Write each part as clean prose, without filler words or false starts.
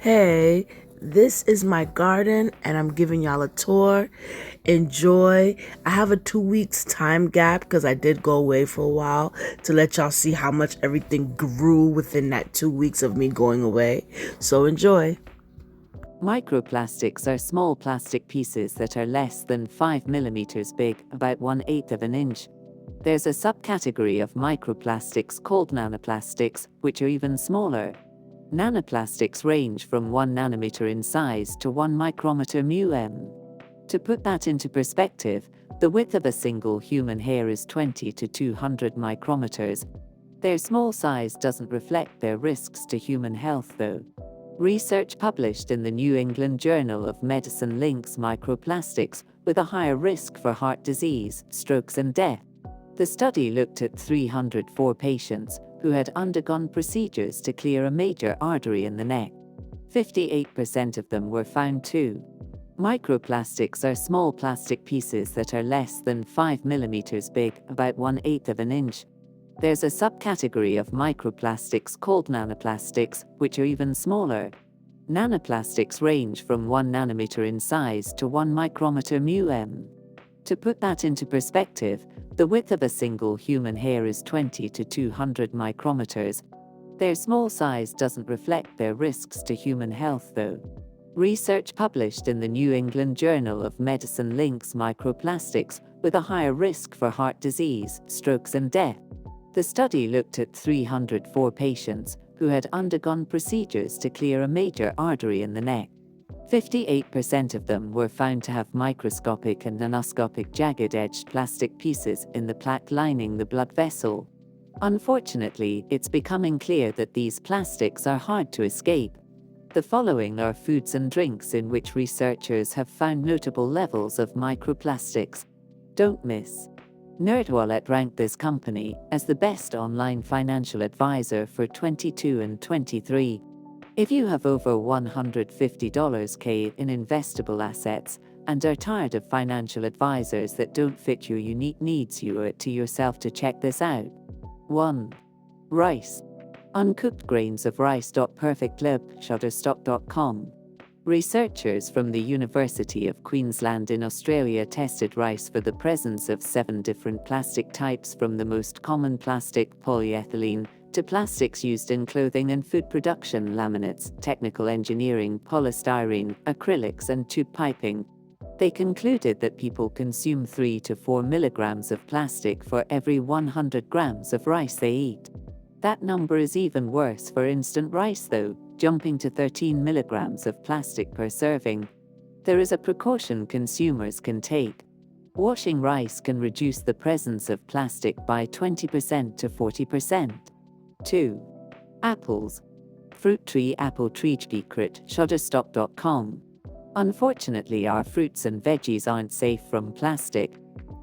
Hey, this is my garden and I'm giving y'all a tour. Enjoy. I have a 2 weeks time gap because I did go away for a while to let y'all see how much everything grew within that 2 weeks of me going away. So enjoy. Microplastics are small plastic pieces that are less than 5 millimeters big, about 1/8 of an inch. There's a subcategory of microplastics called nanoplastics, which are even smaller. Nanoplastics range from 1 nanometer in size to 1 micrometer μm. To put that into perspective, the width of a single human hair is 20 to 200 micrometers. Their small size doesn't reflect their risks to human health, though. Research published in the New England Journal of Medicine links microplastics with a higher risk for heart disease, strokes, and death. The study looked at 304 patients who had undergone procedures to clear a major artery in the neck. 58% of them were found too. Microplastics are small plastic pieces that are less than 5 millimeters big, about 1/8 of an inch. There's a subcategory of microplastics called nanoplastics, which are even smaller. Nanoplastics range from 1 nanometer in size to 1 micrometer μm. To put that into perspective, the width of a single human hair is 20 to 200 micrometers. Their small size doesn't reflect their risks to human health, though. Research published in the New England Journal of Medicine links microplastics with a higher risk for heart disease, strokes, and death. The study looked at 304 patients who had undergone procedures to clear a major artery in the neck. 58% of them were found to have microscopic and nanoscopic jagged-edged plastic pieces in the plaque lining the blood vessel. Unfortunately, it's becoming clear that these plastics are hard to escape. The following are foods and drinks in which researchers have found notable levels of microplastics. Don't miss. NerdWallet ranked this company as the best online financial advisor for 22 and 23. If you have over $150K in investable assets and are tired of financial advisors that don't fit your unique needs, you owe it to yourself to check this out. 1. Rice. Uncooked grains of rice. Perfectlib, Shutterstock.com. Researchers from the University of Queensland in Australia tested rice for the presence of 7 different plastic types, from the most common plastic, polyethylene, to plastics used in clothing and food production, laminates, technical engineering, polystyrene, acrylics, and tube piping. They concluded that people consume 3 to 4 milligrams of plastic for every 100 grams of rice they eat. That number is even worse for instant rice, though, jumping to 13 milligrams of plastic per serving. There is a precaution consumers can take. Washing rice can reduce the presence of plastic by 20% to 40%. 2. Apples. Fruit tree. Apple tree secret, Shutterstock.com. Unfortunately, our fruits and veggies aren't safe from plastic.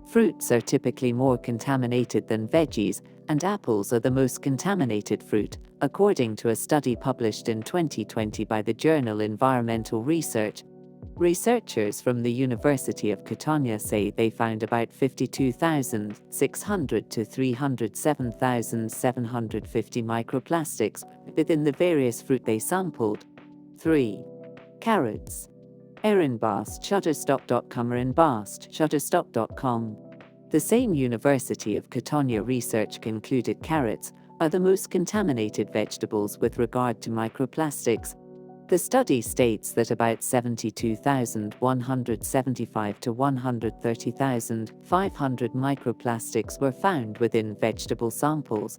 Fruits are typically more contaminated than veggies, and apples are the most contaminated fruit, according to a study published in 2020 by the journal Environmental Research. Researchers from the University of Catania say they found about 52,600 to 307,750 microplastics within the various fruit they sampled. 3. Carrots. Erin Bast, Shutterstock.com. Erin Bast, Shutterstock.com. The same University of Catania research concluded carrots are the most contaminated vegetables with regard to microplastics. The study states that about 72,175 to 130,500 microplastics were found within vegetable samples.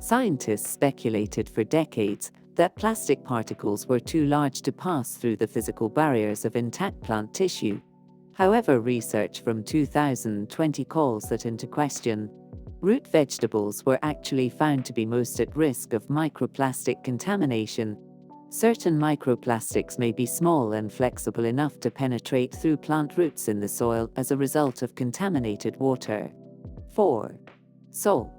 Scientists speculated for decades that plastic particles were too large to pass through the physical barriers of intact plant tissue. However, research from 2020 calls that into question. Root vegetables were actually found to be most at risk of microplastic contamination. Certain microplastics may be small and flexible enough to penetrate through plant roots in the soil as a result of contaminated water. 4. Salt.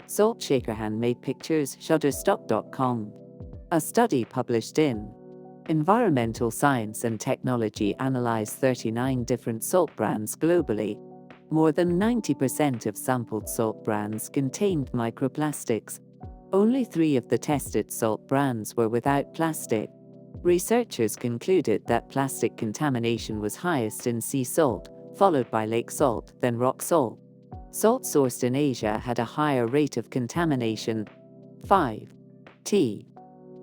Salt shaker. Handmade pictures, Shutterstock.com. A study published in Environmental Science and Technology analyzed 39 different salt brands globally. More than 90% of sampled salt brands contained microplastics. Only 3 of the tested salt brands were without plastic. Researchers concluded that plastic contamination was highest in sea salt, followed by lake salt, then rock salt. Salt sourced in Asia had a higher rate of contamination. 5. Tea.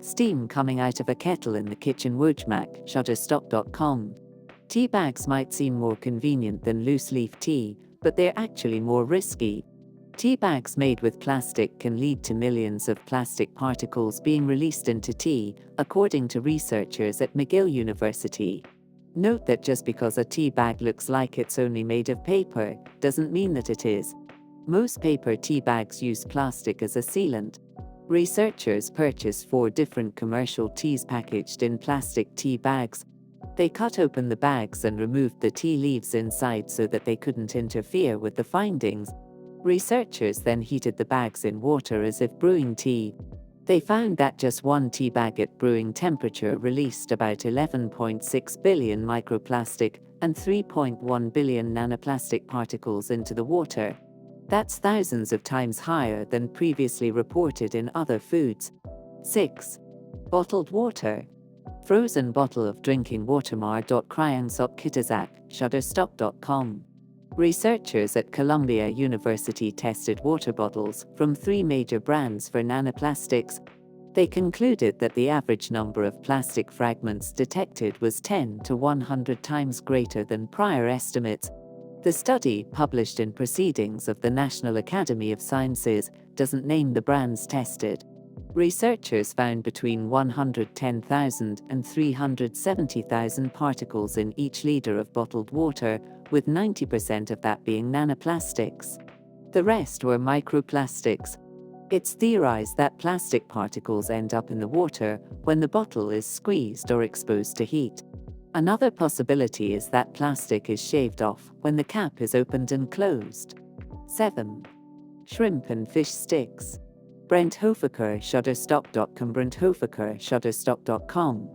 Steam coming out of a kettle in the kitchen. Wojmak, Shutterstock.com. Tea bags might seem more convenient than loose-leaf tea, but they're actually more risky. Tea bags made with plastic can lead to millions of plastic particles being released into tea, according to researchers at McGill University. Note that just because a tea bag looks like it's only made of paper, doesn't mean that it is. Most paper tea bags use plastic as a sealant. Researchers purchased 4 different commercial teas packaged in plastic tea bags. They cut open the bags and removed the tea leaves inside so that they couldn't interfere with the findings. Researchers then heated the bags in water as if brewing tea. They found that just one tea bag at brewing temperature released about 11.6 billion microplastic and 3.1 billion nanoplastic particles into the water. That's thousands of times higher than previously reported in other foods. 6. Bottled water. Frozen bottle of drinking water. Mar.Kryangsok Kitazak, Shutterstock.com. Researchers at Columbia University tested water bottles from 3 major brands for nanoplastics. They concluded that the average number of plastic fragments detected was 10 to 100 times greater than prior estimates. The study, published in Proceedings of the National Academy of Sciences, doesn't name the brands tested. Researchers found between 110,000 and 370,000 particles in each liter of bottled water, with 90% of that being nanoplastics. The rest were microplastics. It's theorized that plastic particles end up in the water when the bottle is squeezed or exposed to heat. Another possibility is that plastic is shaved off when the cap is opened and closed. 7. Shrimp and fish sticks. Brent Hofaker, Shutterstock.com. Brent Hofaker, Shutterstock.com.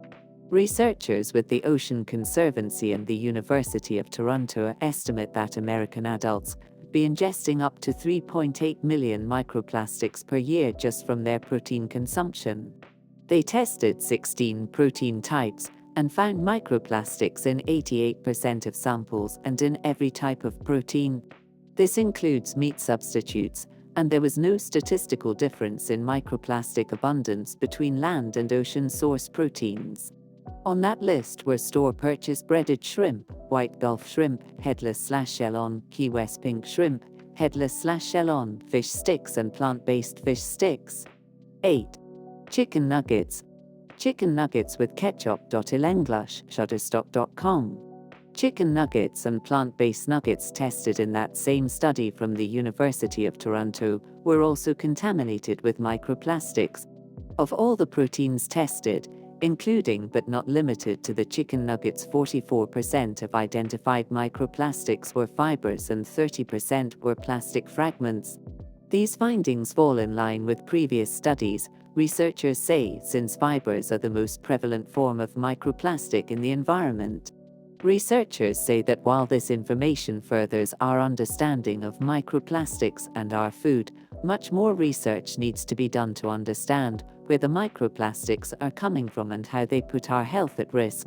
Researchers with the Ocean Conservancy and the University of Toronto estimate that American adults be ingesting up to 3.8 million microplastics per year just from their protein consumption. They tested 16 protein types and found microplastics in 88% of samples and in every type of protein. This includes meat substitutes, and there was no statistical difference in microplastic abundance between land and ocean source proteins. On that list were store-purchased breaded shrimp, white Gulf shrimp, headless/shell-on, Key West pink shrimp, headless/shell-on, fish sticks and plant-based fish sticks. 8. Chicken nuggets. Chicken nuggets with ketchup. Ilenglush, Shutterstock.com. Chicken nuggets and plant-based nuggets tested in that same study from the University of Toronto were also contaminated with microplastics. Of all the proteins tested, including but not limited to the chicken nuggets, 44% of identified microplastics were fibers and 30% were plastic fragments. These findings fall in line with previous studies, researchers say, since fibers are the most prevalent form of microplastic in the environment. Researchers say that while this information furthers our understanding of microplastics and our food, much more research needs to be done to understand where the microplastics are coming from and how they put our health at risk.